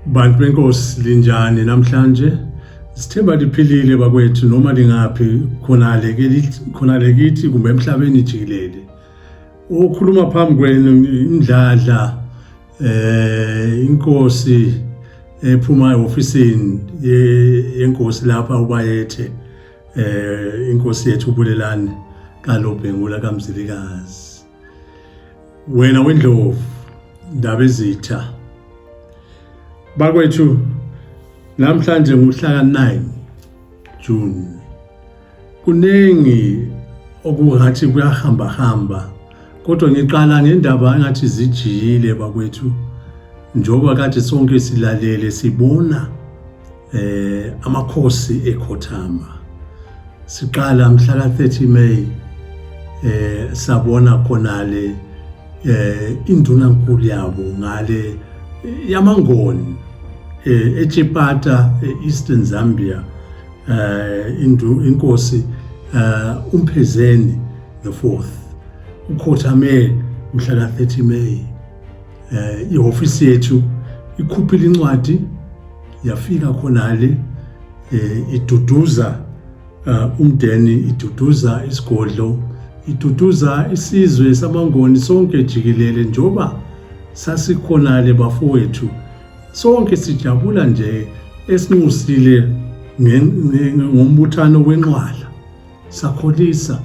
Bantu benkosi linjani namhlanje? Sithemba liphilile bakwethu noma lingaphi khonale kithi kumbe emhlabeni jikelele. Okhuluma phambi kwenu indladla inkosi ephuma eofisini yenkosi lapha ubayethe inkosi yethu uBulelani kaLobhengula kaMzilikazi. Wena wendlovu ndaba ezitha bakwethu namhlanje nguhlaka 9 June. Kunengi okungathi kuyahamba kodwa ngiqala ngendaba engathi zijiyile bakwethu njoba kade sonke silalele sibona amakhosi ekhothama. Siqala mhla ka 30 May sabona khonale indunankulu yabo ngale yamangoni eChipata Eastern Zambia inkosi uMphezeni the 4th ukhothame mhla ka 30 May. Ihofisi yethu ikhuphile incwadi yafika khonale iduduza umndeni, iduduza isigodlo, iduduza isizwe samangoni sonke jikelele njoba sasikhonale bafowethu. Sonke sijabula nje esinqusile ngombuthano wenqwala sakholisa.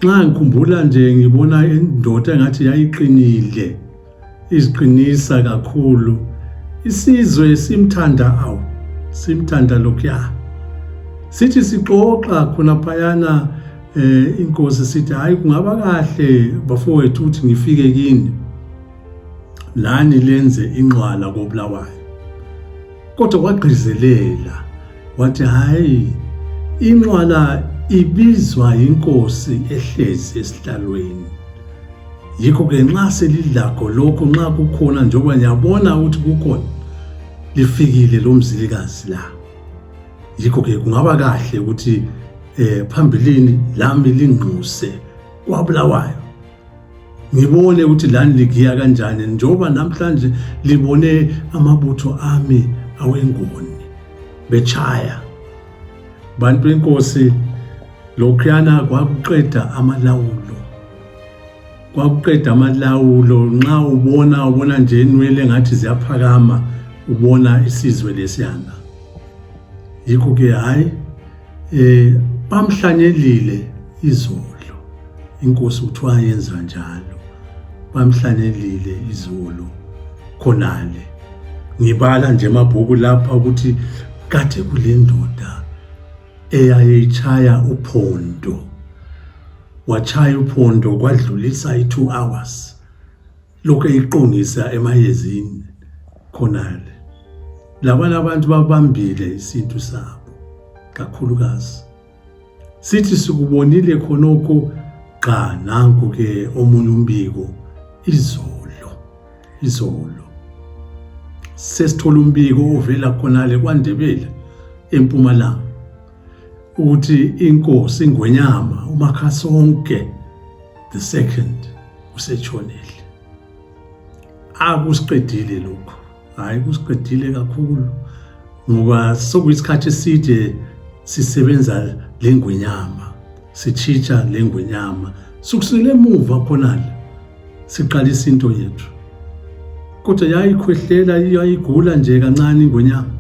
Nxa ngikhumbula nje ngibona indoda engathi yayiqinile iziqinisa kakhulu. Isizwe simthanda lokya. Sithi sixoxa khona phayana inkosi sithi hayi kungaba kahle bafowethu uthi ngifike kini lani lenze inqwala koBulawayo. Kodwa kwagqizelela wathi hayi inqwala ibizwa inkosi ehlezi esihlalweni. Yikho ke nxa selidlakho lokho nxa kukhona njoba ngiyabona ukuthi kukhona lifikile lo Mzilikazi la. Yikho ke kungaba kahle ukuthi phambilini lami lingquse kwaBulawayo. Ngibone ukuthi lani ligiya kanjani njoba namhlanje libone amabutho ami awengoni bechaya. Bantu benkosi lokhuyana kwakuqeda amalawulo nxa ubona nje inwele ngathi ziyaphakama ubona isizwe lesiyana. Yikho ke hayi bamhlanyelile izolo. Inkosi uthiwa yenza njalo. Bamhlanyelile izolo khonale. Ngibala nje amabhuku lapha ukuthi kade kule ndoda eyayechaya uphondo. Wachaya uphondo kwadlulisa i2 hours. Lokho eyiqongisa emayezini khonale. Labana abantu babambile isintu sabo kakhulukazi. Sithi sikubonile khonoko cha nanku ke omunye umbiko izolo. Sesithola umbiko ovela khonale kwaNdebele eMpumalanga ukuthi inkosi iNgwenyama uMakhasonke the 2nd usetshonile. Akusiqedile lokho. Hayi kusiqedile kakhulu ngoba sokuyisikhathi eside sisebenza leNgwenyama, sichicha leNgwenyama. Sukusele emuva khonale siqalisa into yethu. Kodwa yayikhwehlela yayigula nje kancane iNgwenyama.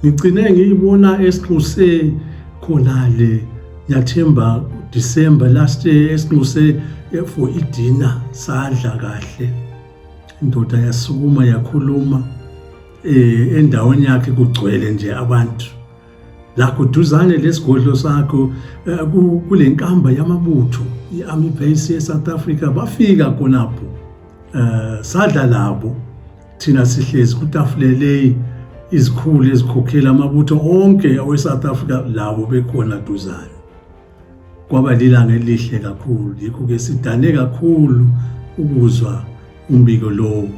Ngicine ngiyibona esinquse khonale nyathemba December last year esinquse for idina sadla kahle. Indoda yasukuma yakhuluma endaweni yakhe kugcwele nje abantu. La kuduzane lesigodlo sakho kule nkamba yamabutho iArmy base eSouth Africa bafika khonapho. Sadla labo thina sihlezi kutafulele izikhulu ezikhokhela amabutho onke aweSouth Africa labo bekhona duzane. Kwaba lilanga elihle kakhulu. Yikho ke sidane kakhulu ukuzwa umbiko lo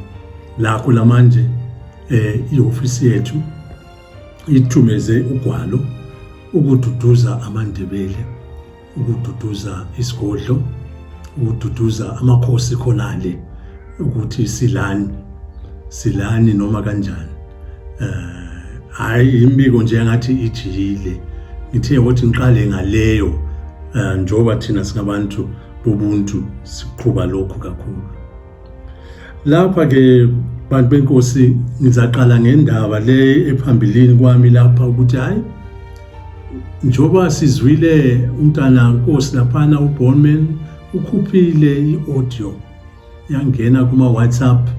lakho lamanje ihofisi yethu ithumeze ugwalo ukududuza amaNdebele, ukududuza isigodlo, ukududuza amakhosi khonale ukuthi silani noma kanjani. Hayi imbiko nje ngathi ijile. Ngithe ukuthi ngiqale ngaleyo njoba thina singabantu bobuntu siqhubha lokho kakhulu. Lapha ke bantu benkosi ngizaqala ngendaba le ephambilini kwami lapha ukuthi hayi njoba sizwile umntana Nkosi laphana uBonman ukhuphile iaudio yangena kuma WhatsApp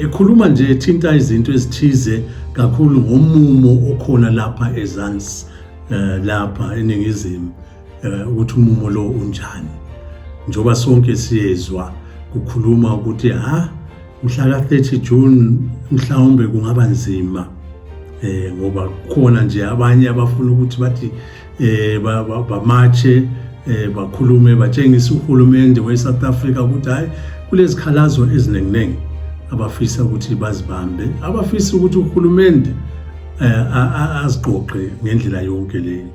ekhuluma nje ethinta izinto ezithize kakhulu ngomumo okhona lapha eZansi lapha eningizimu ukuthi umumo lo unjani njoba sonke siyezwa kukhuluma ukuthi mhla ka 30 June mhlawumbe kungaba nzima ngoba khona nje abanye abafuna ukuthi bathi bamache bakhulume batshengisa uhulumende weSouth Africa ukuthi hayi kulezikhalazo ezinenginengi abafisa ukuthi bazibambe abafisa ukuthi uhulumende aziqoqe ngendlela yonke le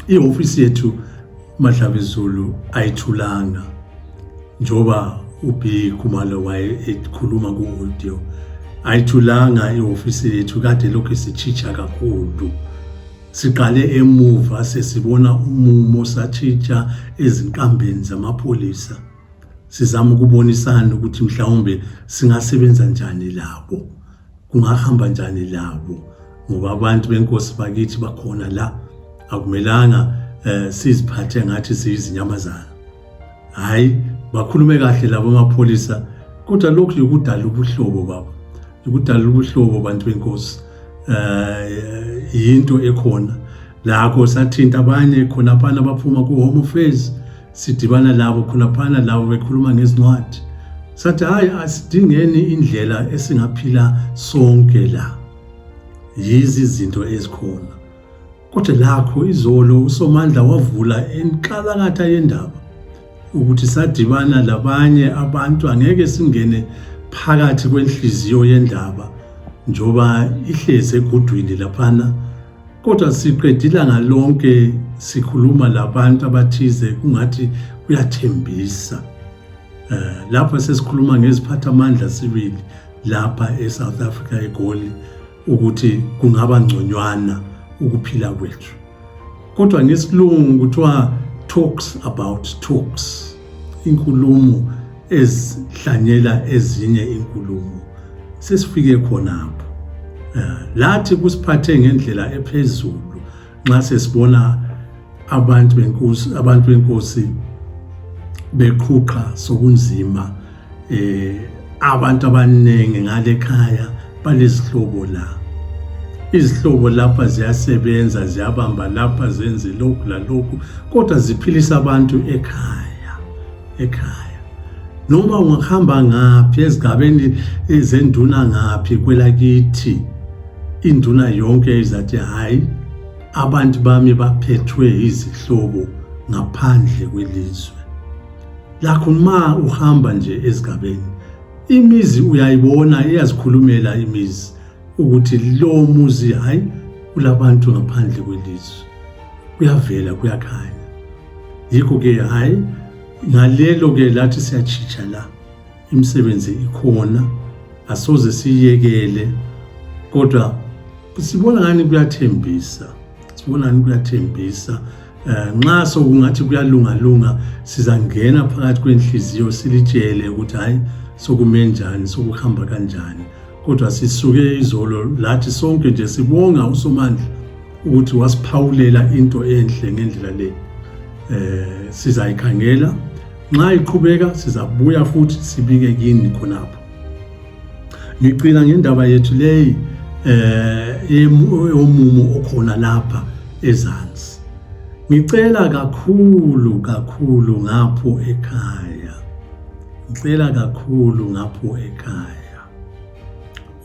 iofisi yethu Madlabezulu ayithulanga njoba uB Khumalo waye ekhuluma ku-audio ayithulanga iofisi yethu kade lokho sichicha kakhulu siqale emuva sesibona umumo sachicha ezinkambeni zamapholisa sizama ukubonisana ukuthi mhlawumbe singasebenza njani labo kungahamba njani labo ngoba abantu benkosi bakithi bakhona la akumelanga siziphathe ngathi siyizinyamazana hayi bakhulume kahle labo amapholisa kodwa lokhu ukudala ubuhlobo baba ukudala ubuhlobo bantu benkosi into ekhona lakho sathinta abanye khona phana baphuma ku Home Affairs sidibana labo khona phana labo bekhuluma ngezincwadi sathi hayi asidingeni indlela esingaphila sonke la yizi izinto ezikhona kodwa lakho izolo uSomandla wavula enqalakatha yendaba ukuthi sadibana labanye abantu angeke singene phakathi kwenhliziyo yendaba njoba ihleze egudwini laphana kodwa siqedila ngalonke sikhuluma labantu abathize kungathi kuyathembisa lapha sesikhuluma ngeziphathamandla sibili lapha eSouth Africa eGoli ukuthi kungaba ngconywana ukuphila kwethu kodwa ngesilungu kuthiwa talks about talks inkulumo ezihlanyela ezinye inkulumo sesifike khonapho lathi kusiphathe ngendlela ephezulu nxa sesibona abantu benkosi beqhuqa sokunzima abantu abaningi ngale khaya balezihlobo la izihlobo lapha ziyasebenza ziyabamba lapha zenze lokhu lalokhu kodwa ziphilisa abantu ekhaya noma ungahamba ngaphi ezigabeni ezenduna ngaphi kwelakithi induna yonke izathi hayi abantu bami baphethwe izihlobo ngaphandle kwelizwe lakho ma uhamba nje ezigabeni imizi uyayibona iyazikhulumela imizi ukuthi lo muzi hayi kulabantu ngaphandle kwelizwe kuyavela kuyakhanya yikho ke hayi ngalelo ke lathi siyachicha la imisebenzi ikhona asoze siyekele kodwa sibona ngani kuyathembisa nxa sokungathi kuyalunga sizangena phakathi kwenhliziyo silitshele ukuthi hayi sokumenjani sokuhamba kanjani kodwa sisuke izolo lathi sonke nje sibonga uSomandla ukuthi wasiphawulela into enhle ngendlela le sizayikhangela nxa iqhubeka sizabuya futhi sibike kini khonapho ngicina ngendaba yethu leyi yomumo okhona lapha eZansi ngicela kakhulu ngapho ekhaya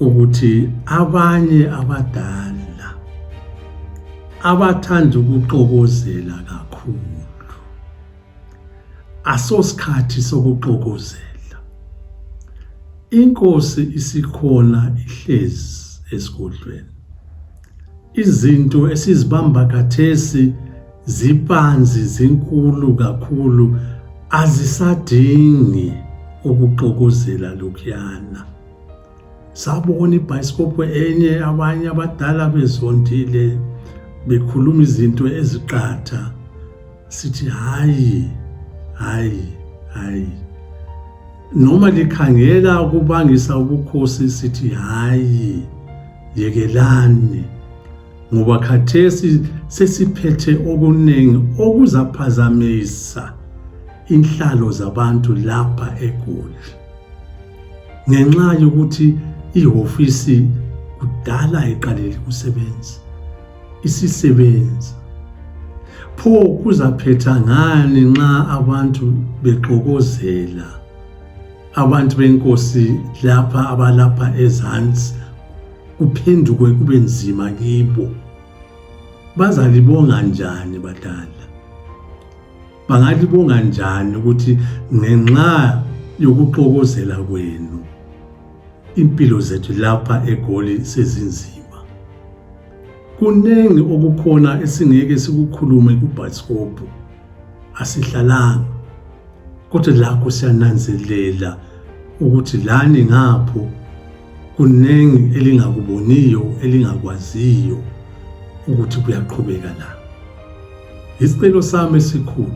ukuthi abanye abadala abathanda ukuxokozela kakhulu asosikhathi sokuxokozela inkosi isikhona ihlezi esigodlweni izinto esizibamba kathesi zipanzi zinkulu kakhulu azisadingi ukuxokozela lokhuyana sabona ibhayisikophu enye abanye abadala bezondile bekhuluma izinto eziqatha, sithi hayi noma likhangela ukubangisa ubukhosi sithi hayi yekelani, ngoba khathesi sesiphethe okuningi okuzaphazamisa inhlalo zabantu lapha eGoli, ngenxa yokuthi ihofisi kudala iqalile ukusebenza, isisebenza. Pho kuzaphetha ngani nxa abantu bexokozela abantu benkosi lapha abalapha ezansi, kuphenduke kube nzima kibo? Bazalibonga njani badala? Bangalibonga njani ukuthi ngenxa yokuxokozela kwenu impilo zethu lapha eGoli sezinzima? Kuningi okukhona esingeke sikukhulume kubhayisikophu, asihlalanga, kodwa lakho siyananzelela ukuthi lani ngapho kuningi elingakuboniyo, elingakwaziyo ukuthi kuyaqhubeka la. Isicelo sami esikhulu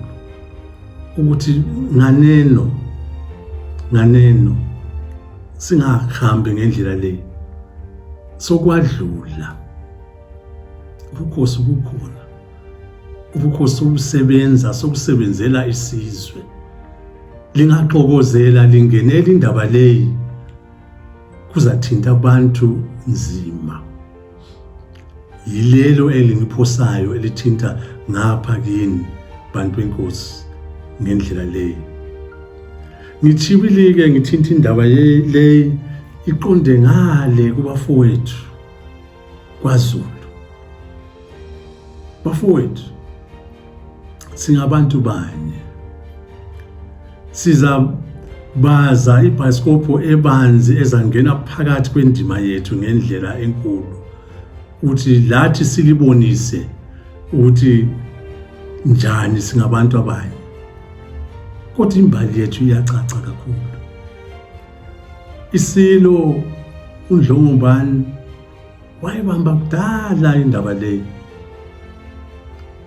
ukuthi nganeno singahambi ngendlela le sokwadlula. Ubukhosi bukhona, ubukhosi obusebenza, sokusebenzela isizwe. Lingaxokozela lingenela indaba leyi, kuzathinta abantu nzima. Yilelo elingiphosayo elithinta ngapha kini bantu benkosi ngendlela leyi. Ngithibili-ke ngithinta indaba leyi iqonde ngale kubafowethu kwaZulu. Bafowethu, singabantu banye, sizabaza ibhayisikophu ebanzi ezangena phakathi kwendima yethu ngendlela enkulu, ukuthi lathi silibonise ukuthi njani singabantu abanye. Kodwa imbali yethu iyacaca kakhulu. ISilo uNdlongubani wayebamba kudala indaba leyi.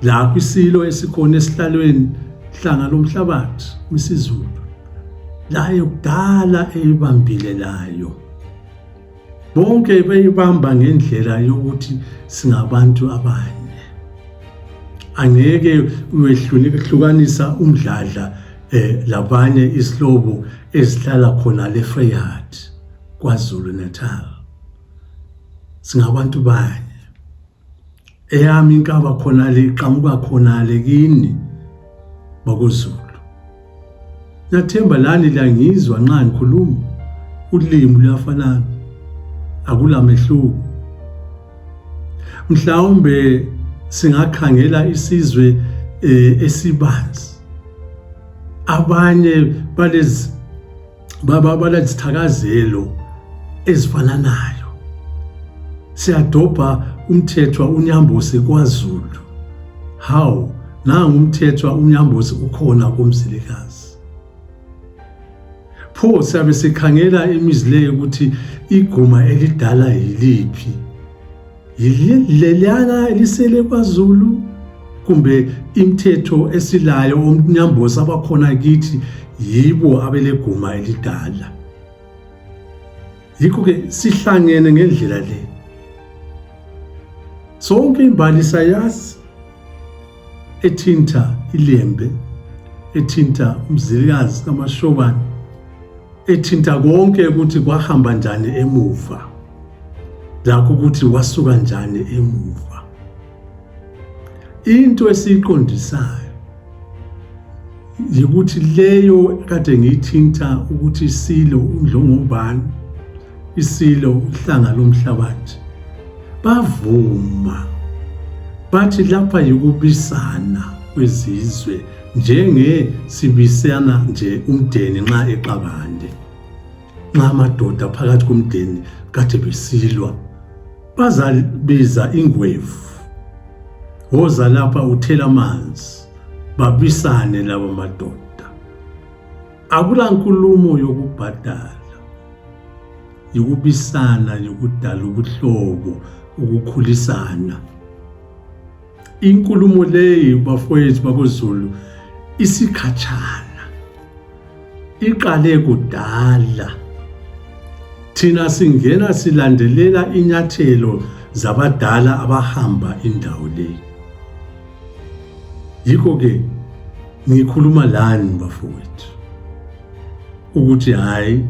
La kwisilo esikhona esihlalweni hlanga lomhlabathi wesiZulu, la yokudala eyibambile layo. Bonke beyibamba ngendlela yokuthi singabantu abanye. Angeke uyehlukanisa umdladla labanye isihlobo esihlala khona leFreyard kwaZulu Natal. Singabantu banye. Eyami inkaba khona le iqhamuka khona le kini bakuZulu. Ngiyathemba lani la ngizwa nxa ngikhuluma, ulimi luyafanana, akulamehluko. Mhlawumbe singakhangela isizwe esibanzi, abanye balezithakazelo ezifananayo. Siyadobha umthethwa uNyambosi kwaZulu. Hawu, nangu umthethwa uNyambosi ukhona koMzilikazi. Pho siyabe sikhangela imizi leyo ukuthi iguma elidala yiliphi? Yilelana elisele kwaZulu, kumbe imithetho esilayo uNyambosi abakhona kithi yibo abeleguma elidala? Yikho-ke sihlangene ngendlela le. Sonke imbali sayazi ethinta iLembe, ethinta uMzilikazi kaMashobane, ethinta konke ukuthi kwahamba njani emuva, lakho ukuthi wasuka njani emuva. Into esiyiqondisayo yikuthi leyo kade ngiyithinta ukuthi iSilo uNdlongubani, iSilo uhlanga lomhlabathi, bavuma bathi lapha yikubisana kwezizwe, njenge sibisana nje umndeni nxa exabane, nxa amadoda phakathi komndeni kade besilwa, bazabiza ingwevu, woza lapha uthela amanzi, babisane labo madoda. Akula nkulumo yokubhadala. yikubisana, yikudala ubuhlobo, ukukhulisana. Inkulumo leyi bafowethu bakoZulu isikhatshana, iqale kudala. Thina singena silandelela inyathelo zabadala abahamba indawo leyi. Yikho ke ngikhuluma lani bafowethu ukuthi hayi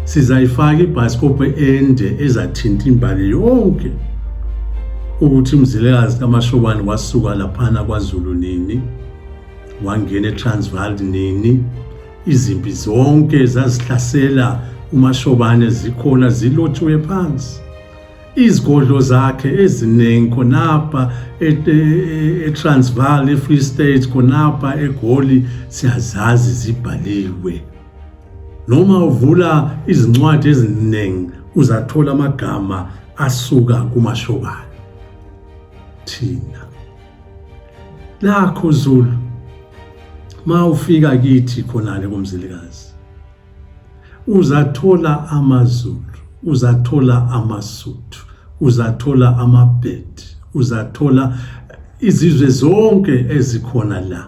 sizayifaka ibhasikopho ende ezathinta imbali yonke ukuthi uMzilikazi kaMashobane wasuka laphana kwaZulu nini, wangena eTransvaal nini, izimpi zonke zazihlasela uMashobane zikhona zilotshiwe phansi. Izigodlo zakhe eziningi khonapha eTransvaal, eFree State, khonapha eGoli siyazazi zibhaliwe. Noma uvula izincwadi eziningi uzathola amagama asuka kuMashobane. Thina lakho Zulu mawufika kithi khonale koMzilikazi uzathola amaZulu, uzathola amaSuthu, uzathola amaBhedi, uzathola izizwe zonke ezikhona la.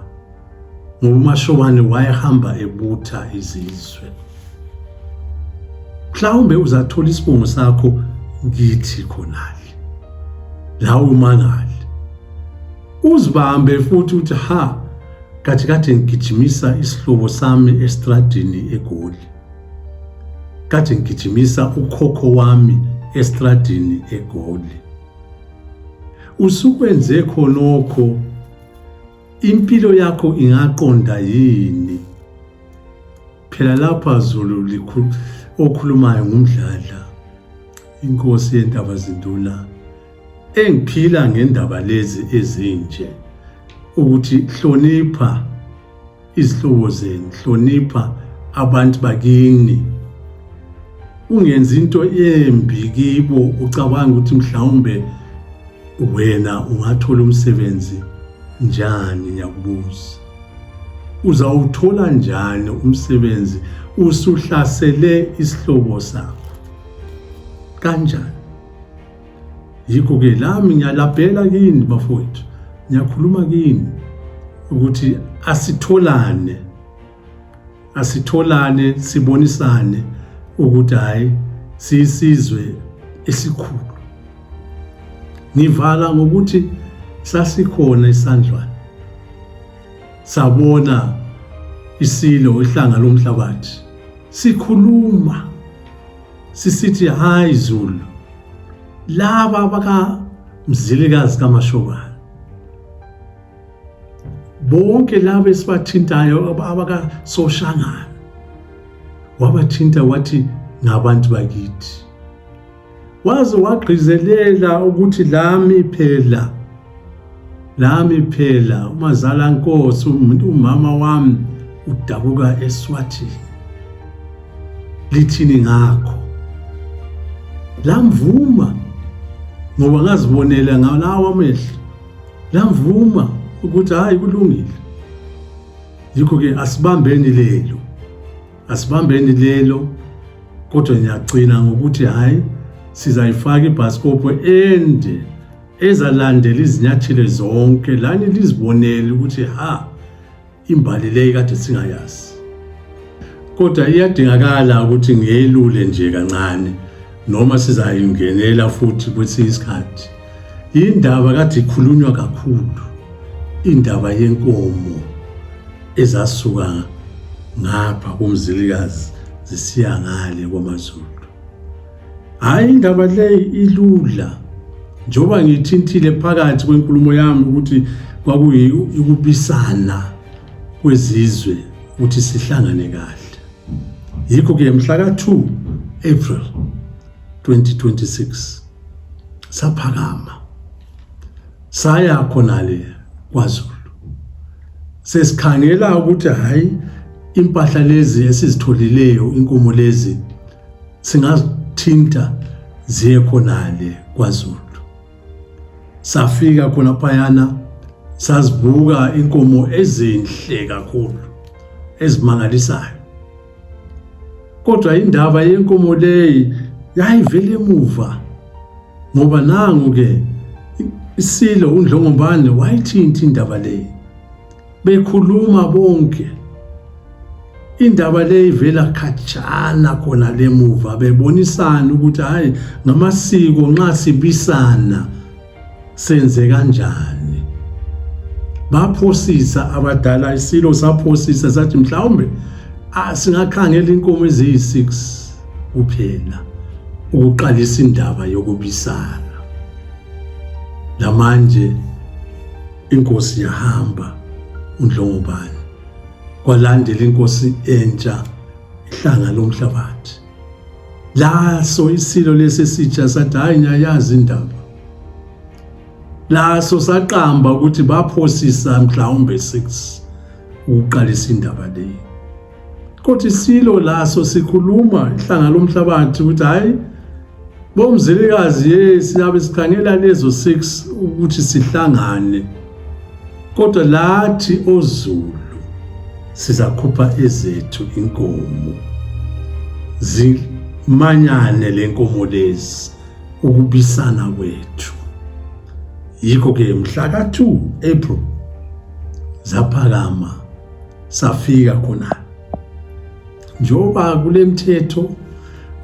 Ngoba uMashobane wayehamba ebutha izizwe. Mhlawumbe uzathola isibongo sakho kithi khonale la umangali, uzibambe futhi uthi kade ngigijimisa isihlobo sami estradini eGoli, kade ngigijimisa ukhokho wami estradini eGoli. Usukwenze khonokho, impilo yakho ingaqonda yini? Phela lapha Zulu okhulumayo ngumdladla, inkosi yentaba zinduna engiphila ngendaba lezi ezinje, ukuthi hlonipha izihlobo zenu, hlonipha abantu bakini, ungenzi into embi kibo ucabanga ukuthi mhlawumbe wena ungathola umsebenzi njani. Ngiyakubuza, uzawuthola njani umsebenzi usuhlasele isihlobo sakho kanjani? Yikho ke lami ngiyalabhela kini bafowethu, ngiyakhuluma kini ukuthi asitholane sibonisane ukuthi hayi siyisizwe esikhulu. Ngivala ngokuthi sasikhona isandlwane, sabona isilo ihlanga lomhlabathi, sikhuluma sisithi hayi Zulu, laba bakaMzilikazi kaMashobane, bonke laba esibathintayo abakaSoshangana, wabathinta wathi ngabantu bakithi. Waze wagqizelela ukuthi lami phela umazala Nkosi, umama wami udabuka eSwatini. Lithini ngakho? Lamvuma ngoba ngazibonela ngalawo amehlo, lamvuma ukuthi hayi kulungile. Yikho ke asibambeni lelo, kodwa ngiyagcina ngokuthi hayi sizayifaka ibhasikopho ende ezalandela izinyathelo zonke, lani lizibonele ukuthi imbali leyi kade singayazi. Kodwa iyadingakala ukuthi ngiyelule nje kancane, noma sizayingenela futhi kwesinye isikhathi. Indaba kade ikhulunywa kakhulu, indaba yenkomo ezasuka ngapha kuMzilikazi zisiya ngale kwaMaZulu. Hayi indaba leyi ilula, njoba ngithintile phakathi kwenkulumo yami ukuthi kwakuyikubisana kwezizwe ukuthi sihlangane kahle. Yikho ke mhla ka-2 April 2026 saphakama saya khonale kwaZulu, sesikhangela ukuthi hayi impahla lezi esizitholileyo, inkomo lezi singazithinta ziye khonale kwaZulu. Safika khona phayana sazibuka inkomo ezinhle kakhulu ezimangalisayo, kodwa indaba yenkomo leyi yayivele emuva, ngoba nangu-ke iSilo uNdlongobane wayithinta indaba le, bekhuluma bonke. Indaba le ivela khatshana khona lemuva, bebonisana ukuthi hayi ngamasiko nxa sibisana senze kanjani. Baphosisa abadala, iSilo saphosisa sathi mhlawumbe singakhangela inkomo eziyi-6 kuphela ukuqalisa indaba yokubisana. Lamanje inkosi yahamba uNdlongobane, kwalandela inkosi entsha ihlanga loMhlabathi. Laso iSilo lesi esitsha sathi hayi ngiyayazi indaba. Laso saqamba ukuthi baphosisa mhlawumbe 6 ukuqalisa indaba le. Kodwa iSilo laso sikhuluma ihlanga loMhlabathi ukuthi hayi bomzilikazi siyabe sikhangela lezo 6 ukuthi sihlangane. Kodwa lathi oZulu sizakhupha ezethu inkomo, zimanyane lenkomo lezi ukubisana kwethu. Yikho-ke mhla ka-2 April zaphakama safika khona. Njoba kule mthetho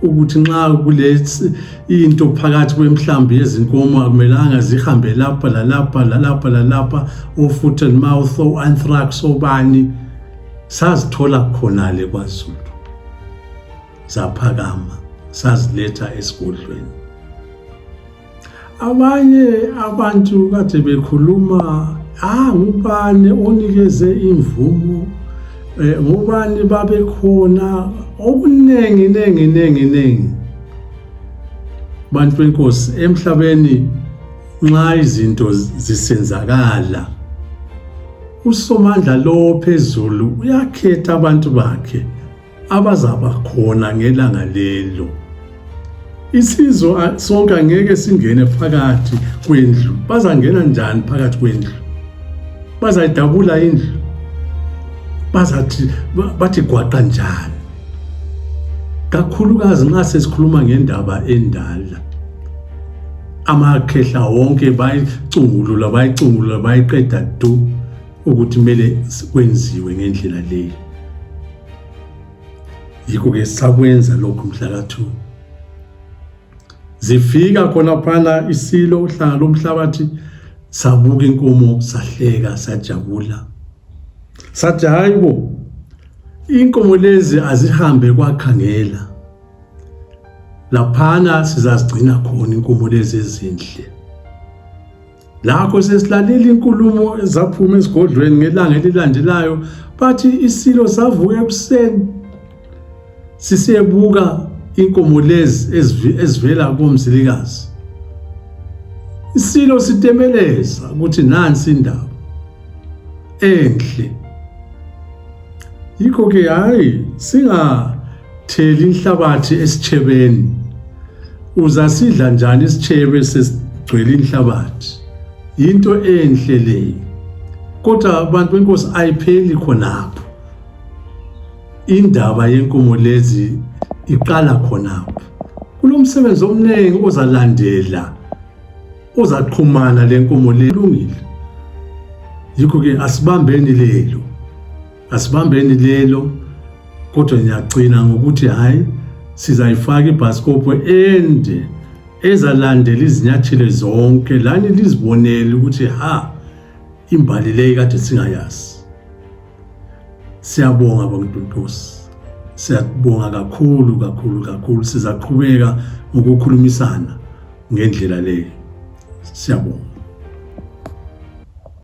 ukuthi nxa kulesi into phakathi kwemhlambi yezinkomo akumelanga zihambe lapha lalapha o-foot and mouth, o-anthrax, obani, sazithola khonale kwaZulu. Zaphakama saziletha esigodlweni. Abanye abantu kade bekhuluma ngubani onikeze imvumo, ngubani babekhona, okunengi. Bantu benkosi, emhlabeni nxa izinto zisenzakala, uSomandla lo phezulu uyakhetha abantu bakhe abazaba khona ngelanga lelo. Isizwe sonke angeke singene phakathi kwendlu. Bazangena njani phakathi kwendlu? Bazayidabula indlu? Bathi gwaqa njani? Kakhulukazi nxa sesikhuluma ngendaba endala, amakhehla wonke bayicungulula bayiqeda du ukuthi kumele kwenziwe ngendlela leyo. Yikho-ke sakwenza lokhu mhla ka-2. Zifika khona phana iSilo uhlanga loMhlabathi, sabuka inkomo, sahleka, sajabula. Sathi hayibo, inkomo lezi azihambe kwakhangela. Laphana sizazigcina khona inkomo lezi ezinhle. Lakho sesilalela inkulumo ezaphuma esigodlweni ngelanga elilandelayo, bathi iSilo savuka ekuseni sisiyebuka inkomo lezi ezivela komzilikazi. iSilo sitemeleza ukuthi nansi indaba enhle. Yikho-ke hayi singatheli inhlabathi esitshebeni. Uzasidla njani isitshebe sesigcwele inhlabathi? Into enhle leyo. Kodwa abantu benkosi ayipheli khonapho. Indaba yenkomo lezi iqala khonapho. Kulomsebenzi omningi ozalandela, ozaqhumana lenkomo lelungile. Yikho-ke asibambeni lelo, kodwa ngiyagcina ngokuthi hayi sizayifaka ibhasikopho ende ezalandela izinyathelo zonke, lani lizibonele ukuthi imbali leyo kade singayazi. Siyabonga bantu benkosi, siyabonga kakhulu. Sizaqhubeka ngokukhulumisana ngendlela leyo. Siyabonga.